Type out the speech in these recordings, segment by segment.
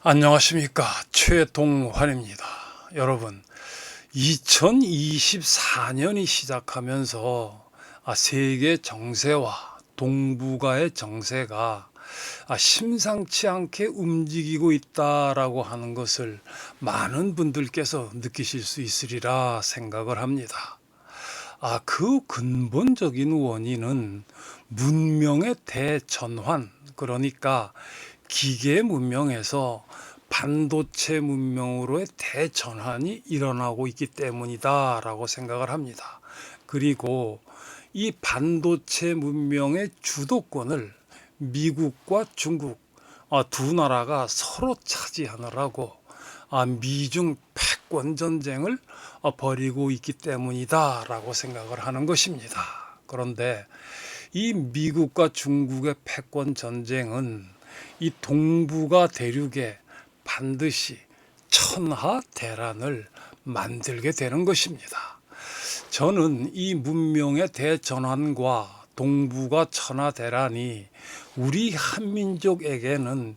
안녕하십니까, 최동환입니다. 여러분, 2024년이 시작하면서 세계 정세와 동북아의 정세가 심상치 않게 움직이고 있다라고 하는 것을 많은 분들께서 느끼실 수 있으리라 생각을 합니다. 그 근본적인 원인은 문명의 대전환, 그러니까 기계 문명에서 반도체 문명으로의 대전환이 일어나고 있기 때문이다라고 생각을 합니다. 그리고 이 반도체 문명의 주도권을 미국과 중국 두 나라가 서로 차지하느라고 미중 패권 전쟁을 벌이고 있기 때문이다라고 생각을 하는 것입니다. 그런데 이 미국과 중국의 패권 전쟁은 이 동북아 대륙에 반드시 천하대란을 만들게 되는 것입니다. 저는 이 문명의 대전환과 동북아 천하대란이 우리 한민족에게는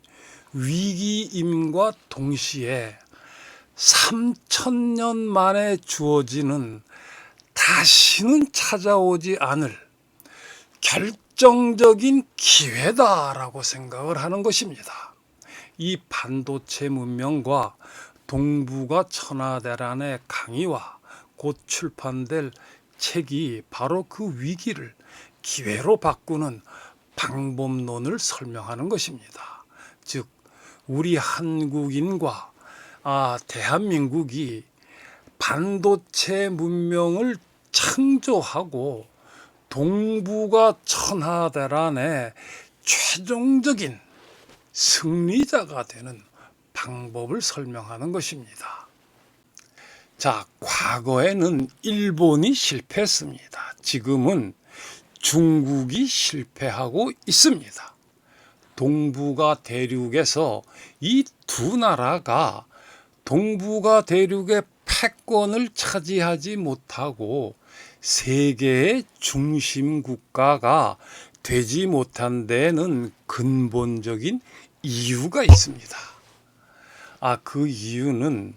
위기임과 동시에 3,000년 만에 주어지는 다시는 찾아오지 않을 결정적인 기회다라고 생각을 하는 것입니다. 이 반도체 문명과 동북아 천하대란의 강의와 곧 출판될 책이 바로 그 위기를 기회로 바꾸는 방법론을 설명하는 것입니다. 즉, 우리 한국인과 대한민국이 반도체 문명을 창조하고 동북아 천하대란의 최종적인 승리자가 되는 방법을 설명하는 것입니다. 자, 과거에는 일본이 실패했습니다. 지금은 중국이 실패하고 있습니다. 동북아 대륙에서 이 두 나라가 동북아 대륙의 패권을 차지하지 못하고 세계의 중심 국가가 되지 못한 데는 근본적인 이유가 있습니다. 그 이유는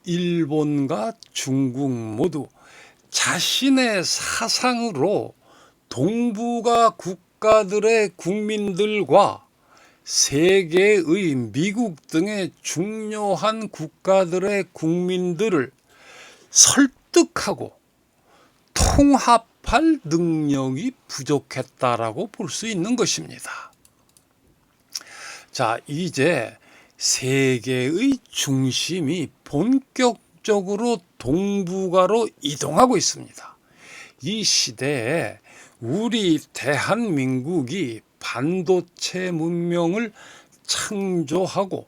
일본과 중국 모두 자신의 사상으로 동북아 국가들의 국민들과 세계의 미국 등의 중요한 국가들의 국민들을 설득하고 통합할 능력이 부족했다라고 볼 수 있는 것입니다. 자, 이제 세계의 중심이 본격적으로 동북아로 이동하고 있습니다. 이 시대에 우리 대한민국이 반도체 문명을 창조하고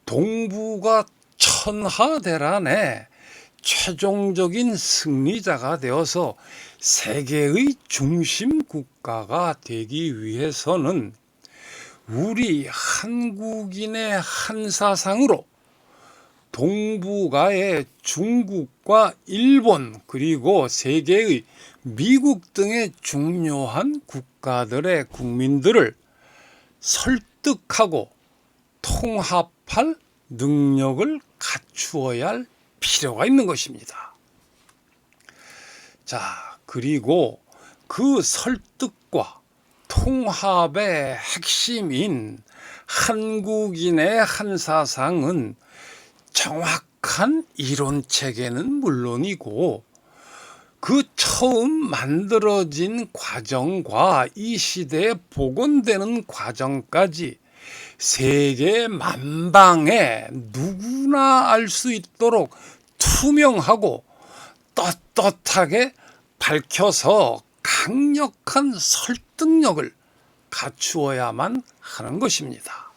동북아 천하대란의 최종적인 승리자가 되어서 세계의 중심 국가가 되기 위해서는 우리 한국인의 한사상으로 동북아의 중국과 일본 그리고 세계의 미국 등의 중요한 국가들의 국민들을 설득하고 통합할 능력을 갖추어야 할 필요가 있는 것입니다. 자, 그리고 그 설득과 통합의 핵심인 한국인의 한사상은 정확한 이론체계는 물론이고 그 처음 만들어진 과정과 이 시대에 복원되는 과정까지 세계 만방에 누구나 알 수 있도록 투명하고 떳떳하게 밝혀서 강력한 설득력을 갖추어야만 하는 것입니다.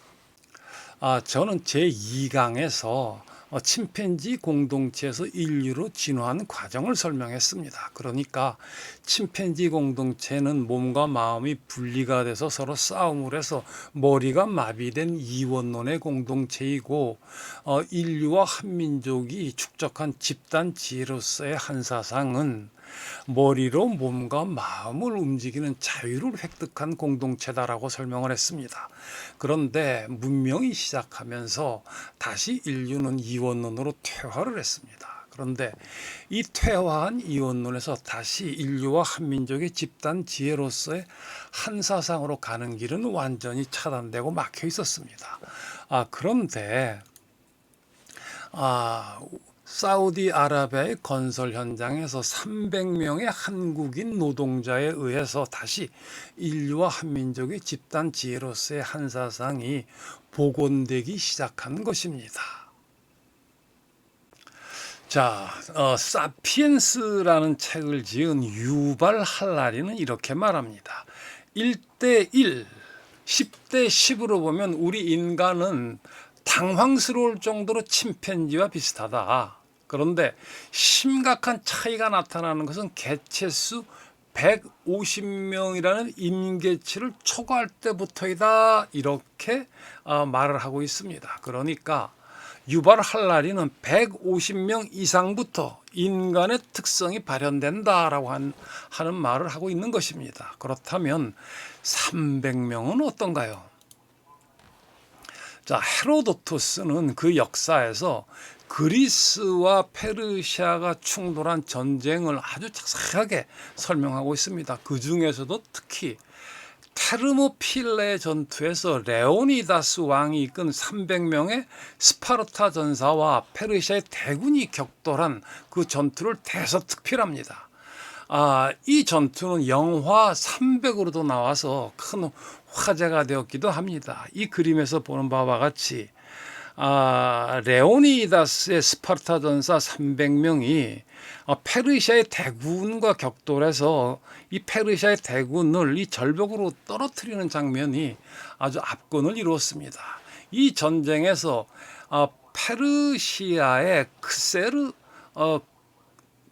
저는 제2강에서 침팬지 공동체에서 인류로 진화한 과정을 설명했습니다. 그러니까 침팬지 공동체는 몸과 마음이 분리가 돼서 서로 싸움을 해서 머리가 마비된 이원론의 공동체이고 인류와 한민족이 축적한 집단 지혜로서의 한사상은 머리로 몸과 마음을 움직이는 자유를 획득한 공동체다라고 설명을 했습니다. 그런데 문명이 시작하면서 다시 인류는 이원론으로 퇴화를 했습니다. 그런데 이 퇴화한 이원론에서 다시 인류와 한민족의 집단 지혜로서의 한사상으로 가는 길은 완전히 차단되고 막혀 있었습니다. 그런데 사우디아라비아의 건설 현장에서 300명의 한국인 노동자에 의해서 다시 인류와 한민족의 집단 지혜로서의 한사상이 복원되기 시작한 것입니다. 자, 사피엔스라는 책을 지은 유발 할라리는 이렇게 말합니다. 1대1, 10대10으로 보면 우리 인간은 당황스러울 정도로 침팬지와 비슷하다. 그런데 심각한 차이가 나타나는 것은 개체수 150명이라는 임계치를 초과할 때부터이다. 이렇게 말을 하고 있습니다. 그러니까 유발 할라리는 150명 이상부터 인간의 특성이 발현된다라고 하는 말을 하고 있는 것입니다. 그렇다면 300명은 어떤가요? 자, 헤로도토스는 그 역사에서 그리스와 페르시아가 충돌한 전쟁을 아주 자세하게 설명하고 있습니다. 그 중에서도 특히 테르모필레 전투에서 레오니다스 왕이 이끈 300명의 스파르타 전사와 페르시아의 대군이 격돌한 그 전투를 대서특필합니다. 이 전투는 영화 300으로도 나와서 큰 화제가 되었기도 합니다. 이 그림에서 보는 바와 같이 레오니다스의 스파르타 전사 300명이 페르시아의 대군과 격돌해서 이 페르시아의 대군을 이 절벽으로 떨어뜨리는 장면이 아주 압권을 이루었습니다. 이 전쟁에서 페르시아의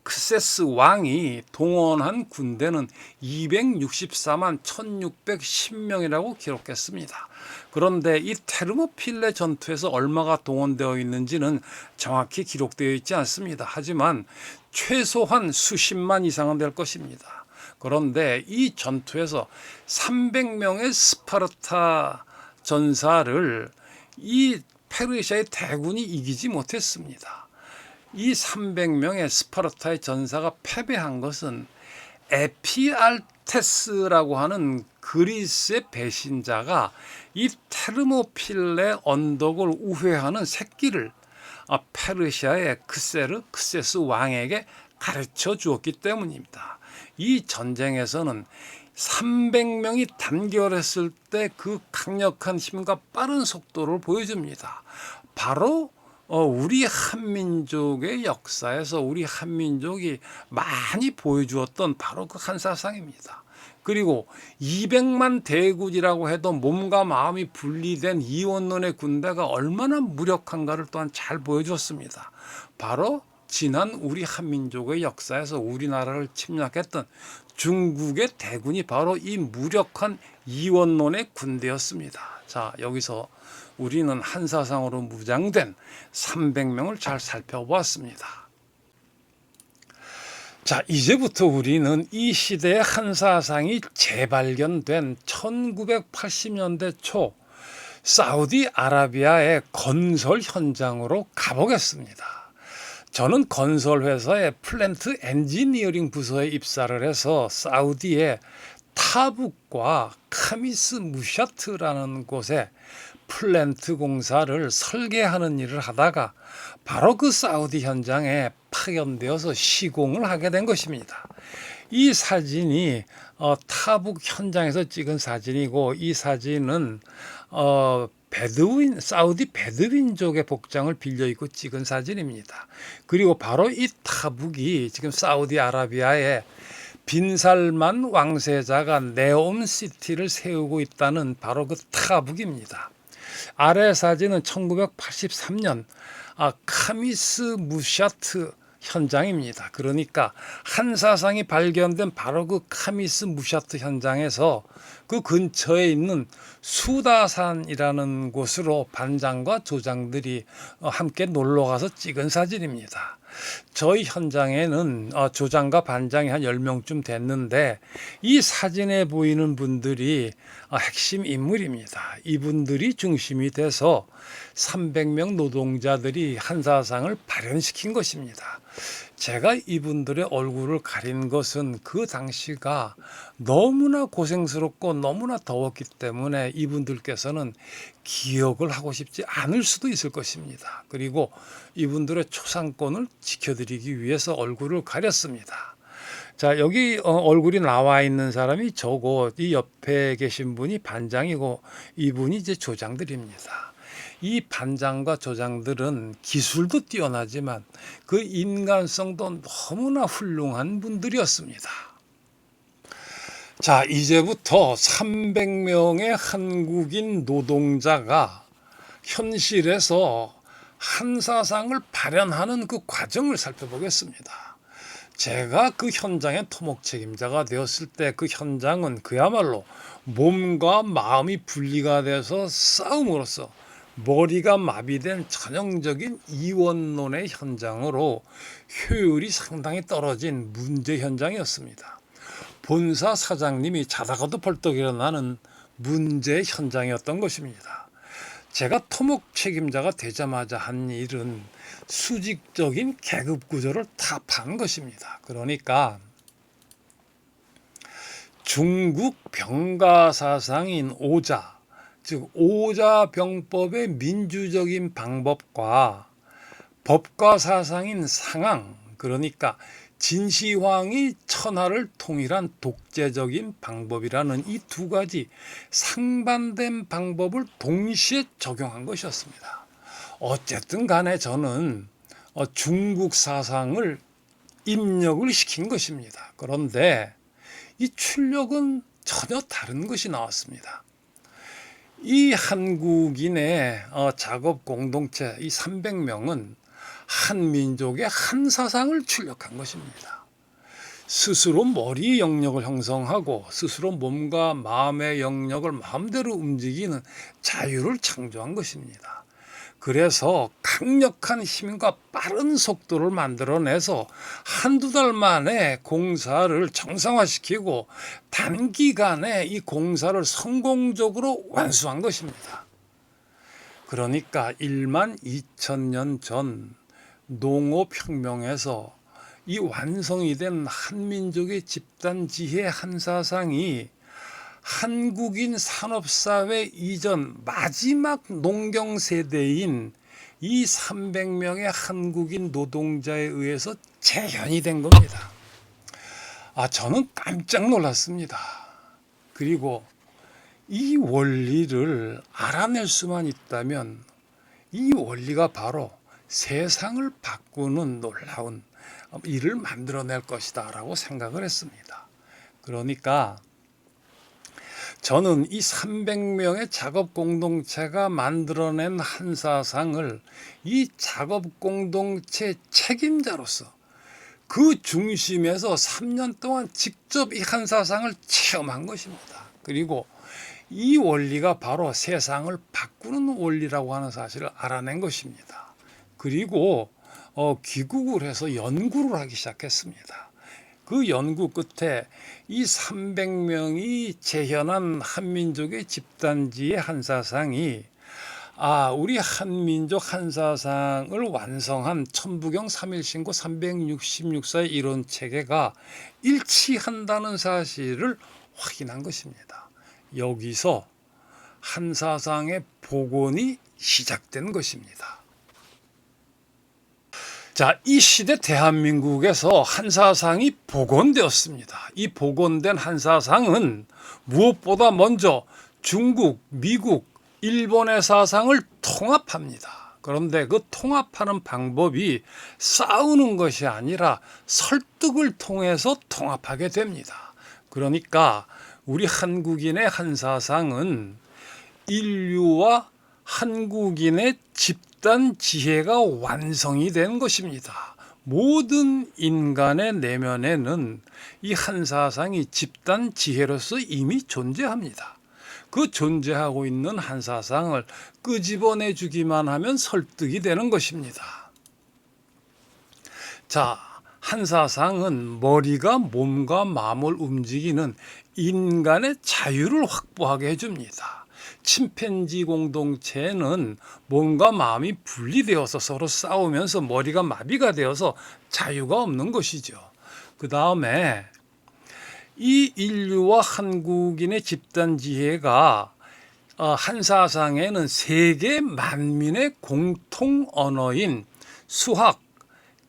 크세스 왕이 동원한 군대는 264만 1610명이라고 기록했습니다. 그런데 이 테르모필레 전투에서 얼마가 동원되어 있는지는 정확히 기록되어 있지 않습니다. 하지만 최소한 수십만 이상은 될 것입니다. 그런데 이 전투에서 300명의 스파르타 전사를 이 페르시아의 대군이 이기지 못했습니다. 이 300명의 스파르타의 전사가 패배한 것은 에피알테스라고 하는 그리스의 배신자가 이 테르모필레 언덕을 우회하는 새끼를 페르시아의 크세스 왕에게 가르쳐 주었기 때문입니다. 이 전쟁에서는 300명이 단결했을 때 그 강력한 힘과 빠른 속도를 보여줍니다. 바로 우리 한민족의 역사에서 우리 한민족이 많이 보여주었던 바로 그 한사상입니다. 그리고 200만 대군이라고 해도 몸과 마음이 분리된 이원론의 군대가 얼마나 무력한가를 또한 잘 보여주었습니다. 바로 지난 우리 한민족의 역사에서 우리나라를 침략했던 중국의 대군이 바로 이 무력한 이원론의 군대였습니다. 자, 여기서 우리는 한사상으로 무장된 300명을 잘 살펴보았습니다. 자, 이제부터 우리는 이 시대의 한사상이 재발견된 1980년대 초 사우디아라비아의 건설 현장으로 가보겠습니다. 저는 건설회사의 플랜트 엔지니어링 부서에 입사를 해서 사우디의 타북과 카미스 무샤트라는 곳에 플랜트 공사를 설계하는 일을 하다가 바로 그 사우디 현장에 파견되어서 시공을 하게 된 것입니다. 이 사진이 타북 현장에서 찍은 사진이고, 이 사진은 사우디 베두인족의 복장을 빌려 입고 찍은 사진입니다. 그리고 바로 이 타북이 지금 사우디아라비아의 빈살만 왕세자가 네옴시티를 세우고 있다는 바로 그 타북입니다. 아래 사진은 1983년 카미스 무샤트 현장입니다. 그러니까 한사상이 발견된 바로 그 카미스 무샤트 현장에서 그 근처에 있는 수다산이라는 곳으로 반장과 조장들이 함께 놀러 가서 찍은 사진입니다. 저희 현장에는 조장과 반장이 한 10명쯤 됐는데 이 사진에 보이는 분들이 핵심 인물입니다. 이분들이 중심이 돼서 300명 노동자들이 한사상을 발현시킨 것입니다. 제가 이분들의 얼굴을 가린 것은 그 당시가 너무나 고생스럽고 너무나 더웠기 때문에 이분들께서는 기억을 하고 싶지 않을 수도 있을 것입니다. 그리고 이분들의 초상권을 지켜드리기 위해서 얼굴을 가렸습니다. 자, 여기 얼굴이 나와 있는 사람이 저고, 이 옆에 계신 분이 반장이고 이분이 이제 조장들입니다. 이 반장과 조장들은 기술도 뛰어나지만 그 인간성도 너무나 훌륭한 분들이었습니다. 자, 이제부터 300명의 한국인 노동자가 현실에서 한사상을 발현하는 그 과정을 살펴보겠습니다. 제가 그 현장의 토목 책임자가 되었을 때 그 현장은 그야말로 몸과 마음이 분리가 돼서 싸움으로써 머리가 마비된 전형적인 이원론의 현장으로 효율이 상당히 떨어진 문제 현장이었습니다. 본사 사장님이 자다가도 벌떡 일어나는 문제 현장이었던 것입니다. 제가 토목 책임자가 되자마자 한 일은 수직적인 계급 구조를 타파한 것입니다. 그러니까 중국 병가 사상인 오자, 즉 오자병법의 민주적인 방법과 법과 사상인 상항, 그러니까 진시황이 천하를 통일한 독재적인 방법이라는 이 두 가지 상반된 방법을 동시에 적용한 것이었습니다. 어쨌든 간에 저는 중국 사상을 입력을 시킨 것입니다. 그런데 이 출력은 전혀 다른 것이 나왔습니다. 이 한국인의 작업 공동체 이 300명은 한 민족의 한 사상을 출력한 것입니다. 스스로 머리의 영역을 형성하고 스스로 몸과 마음의 영역을 마음대로 움직이는 자유를 창조한 것입니다. 그래서 강력한 힘과 빠른 속도를 만들어내서 한두 달 만에 공사를 정상화시키고 단기간에 이 공사를 성공적으로 완수한 것입니다. 그러니까 1만 2천년 전 농업혁명에서 이 완성이 된 한민족의 집단지혜 한사상이 한국인 산업사회 이전 마지막 농경세대인 이 300명의 한국인 노동자에 의해서 재현이 된 겁니다. 저는 깜짝 놀랐습니다. 그리고 이 원리를 알아낼 수만 있다면 이 원리가 바로 세상을 바꾸는 놀라운 일을 만들어낼 것이다 라고 생각을 했습니다. 그러니까 저는 이 300명의 작업 공동체가 만들어낸 한사상을 이 작업 공동체 책임자로서 그 중심에서 3년 동안 직접 이 한사상을 체험한 것입니다. 그리고 이 원리가 바로 세상을 바꾸는 원리라고 하는 사실을 알아낸 것입니다. 그리고 귀국을 해서 연구를 하기 시작했습니다. 그 연구 끝에 이 300명이 재현한 한민족의 집단지의 한사상이 우리 한민족 한사상을 완성한 천부경 3일신고 366사의 이론 체계가 일치한다는 사실을 확인한 것입니다. 여기서 한사상의 복원이 시작된 것입니다. 자, 이 시대 대한민국에서 한사상이 복원되었습니다. 이 복원된 한사상은 무엇보다 먼저 중국, 미국, 일본의 사상을 통합합니다. 그런데 그 통합하는 방법이 싸우는 것이 아니라 설득을 통해서 통합하게 됩니다. 그러니까 우리 한국인의 한사상은 인류와 한국인의 집단 지혜가 완성이 된 것입니다. 모든 인간의 내면에는 이 한사상이 집단 지혜로서 이미 존재합니다. 그 존재하고 있는 한사상을 끄집어내 주기만 하면 설득이 되는 것입니다. 자, 한사상은 머리가 몸과 마음을 움직이는 인간의 자유를 확보하게 해줍니다. 침팬지 공동체는 몸과 마음이 분리되어서 서로 싸우면서 머리가 마비가 되어서 자유가 없는 것이죠. 그 다음에 이 인류와 한국인의 집단 지혜가 한사상에는 세계 만민의 공통 언어인 수학,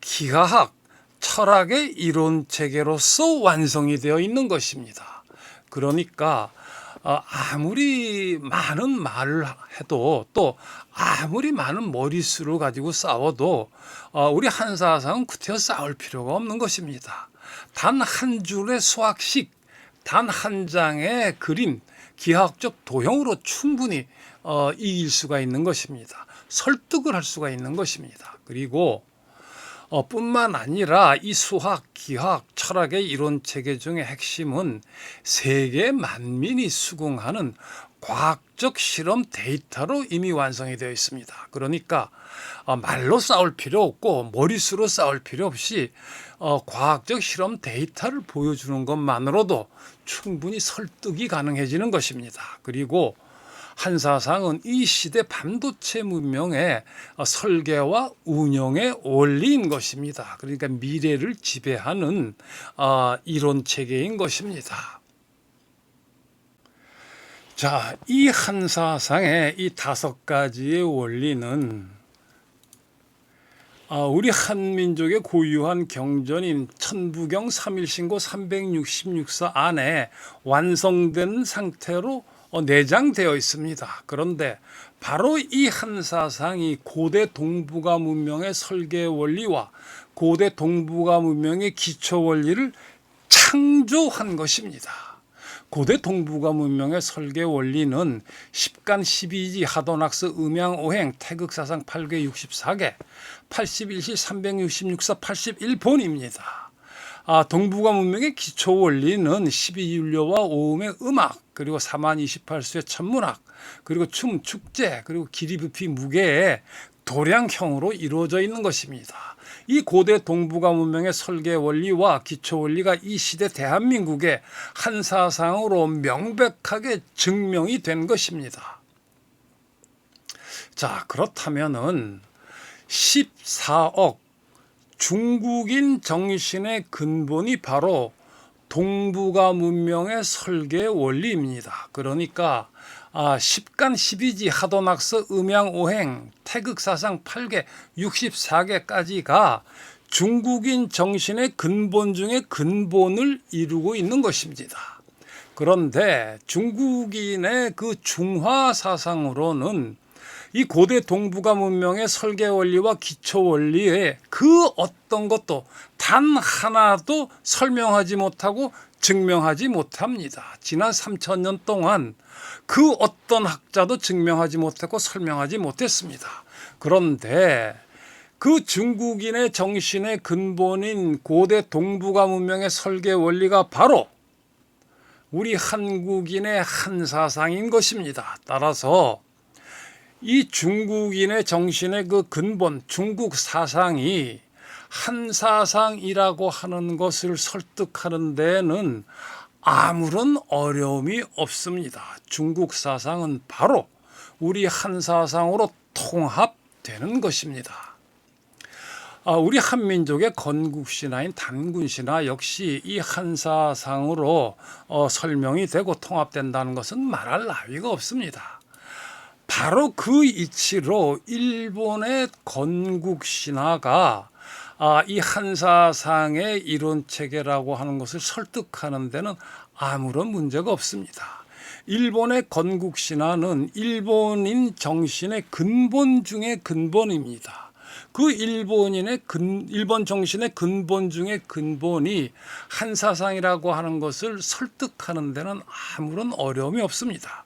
기하학, 철학의 이론 체계로서 완성이 되어 있는 것입니다. 그러니까 아무리 많은 말을 해도 또 아무리 많은 머릿수를 가지고 싸워도 우리 한사상은 구태여 싸울 필요가 없는 것입니다. 단 한 줄의 수학식, 단 한 장의 그림, 기하학적 도형으로 충분히 이길 수가 있는 것입니다. 설득을 할 수가 있는 것입니다. 그리고 뿐만 아니라 이 수학, 기하학, 철학의 이론 체계 중의 핵심은 세계 만민이 수긍하는 과학적 실험 데이터로 이미 완성이 되어 있습니다. 그러니까 말로 싸울 필요 없고 머릿수로 싸울 필요 없이 과학적 실험 데이터를 보여주는 것만으로도 충분히 설득이 가능해지는 것입니다. 그리고 한사상은 이 시대 반도체 문명의 설계와 운영의 원리인 것입니다. 그러니까 미래를 지배하는 이론 체계인 것입니다. 자, 이 한사상의 이 5가지의 원리는 우리 한민족의 고유한 경전인 천부경 3일신고 366서 안에 완성된 상태로 내장되어 있습니다. 그런데 바로 이 한사상이 고대 동북아 문명의 설계 원리와 고대 동북아 문명의 기초 원리를 창조한 것입니다. 고대 동북아 문명의 설계 원리는 10간 12지 하도낙스 음양오행 태극사상 8개 64개 81시 366서 81본입니다. 동북아 문명의 기초 원리는 12율료와 오음의 음악, 그리고 4만 28수의 천문학, 그리고 춤, 축제, 그리고 길이, 부피, 무게의 도량형으로 이루어져 있는 것입니다. 이 고대 동북아 문명의 설계 원리와 기초 원리가 이 시대 대한민국의 한사상으로 명백하게 증명이 된 것입니다. 자, 그렇다면은 14억 중국인 정신의 근본이 바로 동북아 문명의 설계 원리입니다. 그러니까 10간 12지 하도낙서 음양오행 태극사상 8개 64개까지가 중국인 정신의 근본 중의 근본을 이루고 있는 것입니다. 그런데 중국인의 그 중화 사상으로는 이 고대 동북아 문명의 설계 원리와 기초 원리에 그 어떤 것도 단 하나도 설명하지 못하고 증명하지 못합니다. 지난 3000년 동안 그 어떤 학자도 증명하지 못했고 설명하지 못했습니다. 그런데 그 중국인의 정신의 근본인 고대 동북아 문명의 설계 원리가 바로 우리 한국인의 한사상인 것입니다. 따라서 이 중국인의 정신의 그 근본, 중국 사상이 한사상이라고 하는 것을 설득하는 데는 아무런 어려움이 없습니다. 중국 사상은 바로 우리 한사상으로 통합되는 것입니다. 우리 한민족의 건국신화인 단군신화 역시 이 한사상으로 설명이 되고 통합된다는 것은 말할 나위가 없습니다. 바로 그 이치로 일본의 건국신화가 이 한사상의 이론체계라고 하는 것을 설득하는 데는 아무런 문제가 없습니다. 일본의 건국신화는 일본인 정신의 근본 중의 근본입니다. 그 일본 정신의 근본 중의 근본이 한사상이라고 하는 것을 설득하는 데는 아무런 어려움이 없습니다.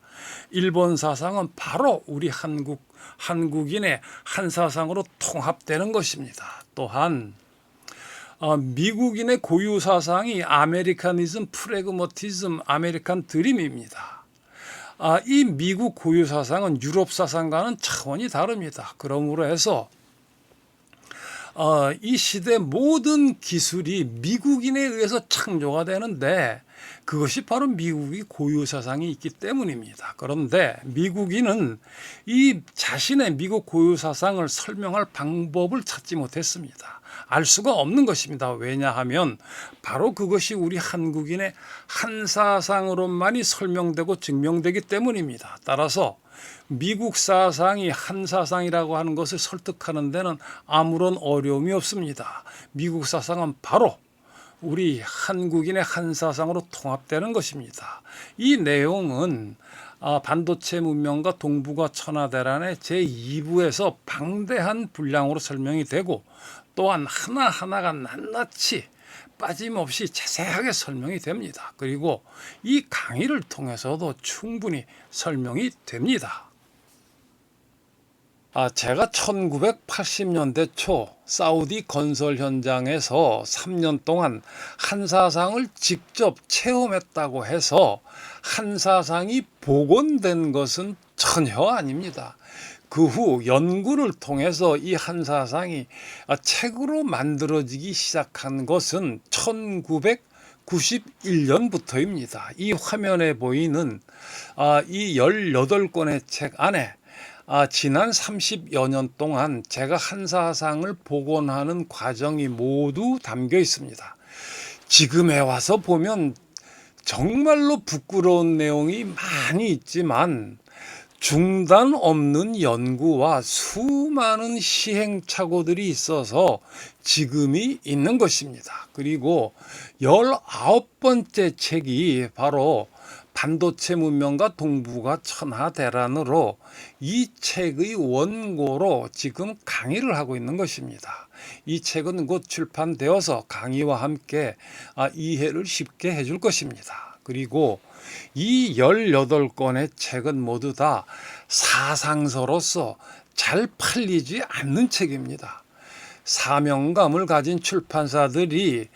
일본 사상은 바로 우리 한국인의 한사상으로 통합되는 것입니다. 또한 미국인의 고유 사상이 아메리카니즘, 프래그머티즘, 아메리칸 드림입니다. 이 미국 고유 사상은 유럽 사상과는 차원이 다릅니다. 그러므로 해서 이 시대 모든 기술이 미국인에 의해서 창조가 되는데 그것이 바로 미국의 고유 사상이 있기 때문입니다. 그런데 미국인은 이 자신의 미국 고유 사상을 설명할 방법을 찾지 못했습니다. 알 수가 없는 것입니다. 왜냐하면 바로 그것이 우리 한국인의 한사상으로만이 설명되고 증명되기 때문입니다. 따라서 미국 사상이 한사상이라고 하는 것을 설득하는 데는 아무런 어려움이 없습니다. 미국 사상은 바로 우리 한국인의 한사상으로 통합되는 것입니다. 이 내용은 반도체 문명과 동북아 천하대란의 제2부에서 방대한 분량으로 설명이 되고 또한 하나하나가 낱낱이 빠짐없이 자세하게 설명이 됩니다. 그리고 이 강의를 통해서도 충분히 설명이 됩니다. 제가 1980년대 초 사우디 건설 현장에서 3년 동안 한사상을 직접 체험했다고 해서 한사상이 복원된 것은 전혀 아닙니다. 그 후 연구를 통해서 이 한사상이 책으로 만들어지기 시작한 것은 1991년부터입니다. 이 화면에 보이는 이 18권의 책 안에 지난 30여 년 동안 제가 한사상을 복원하는 과정이 모두 담겨 있습니다. 지금에 와서 보면 정말로 부끄러운 내용이 많이 있지만 중단 없는 연구와 수많은 시행착오들이 있어서 지금이 있는 것입니다. 그리고 19번째 책이 바로 반도체 문명과 동북아 천하대란으로 이 책의 원고로 지금 강의를 하고 있는 것입니다. 이 책은 곧 출판되어서 강의와 함께 이해를 쉽게 해줄 것입니다. 그리고 이 18권의 책은 모두 다 사상서로서 잘 팔리지 않는 책입니다. 사명감을 가진 출판사들이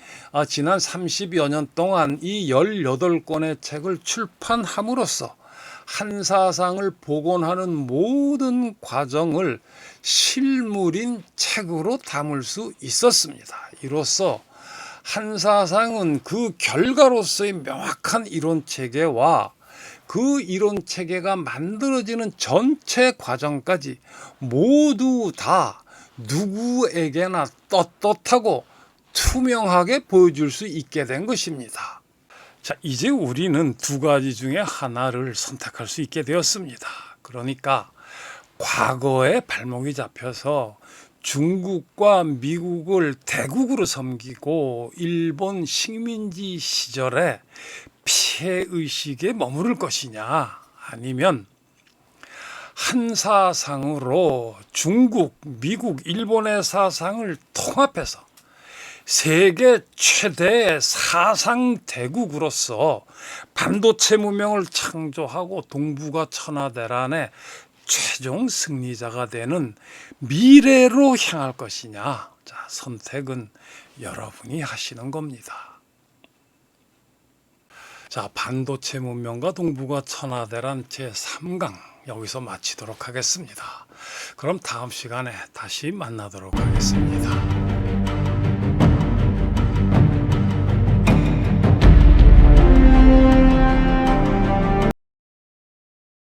지난 30여 년 동안 이 18권의 책을 출판함으로써 한사상을 복원하는 모든 과정을 실물인 책으로 담을 수 있었습니다. 이로써 한사상은 그 결과로서의 명확한 이론 체계와 그 이론 체계가 만들어지는 전체 과정까지 모두 다 누구에게나 떳떳하고 투명하게 보여줄 수 있게 된 것입니다. 자, 이제 우리는 두 가지 중에 하나를 선택할 수 있게 되었습니다. 그러니까 과거에 발목이 잡혀서 중국과 미국을 대국으로 섬기고 일본 식민지 시절에 피해의식에 머무를 것이냐, 아니면 한사상으로 중국, 미국, 일본의 사상을 통합해서 세계 최대의 사상 대국으로서 반도체 문명을 창조하고 동북아 천하대란의 최종 승리자가 되는 미래로 향할 것이냐. 자, 선택은 여러분이 하시는 겁니다. 자, 반도체 문명과 동북아 천하대란 제3강 여기서 마치도록 하겠습니다. 그럼 다음 시간에 다시 만나도록 하겠습니다.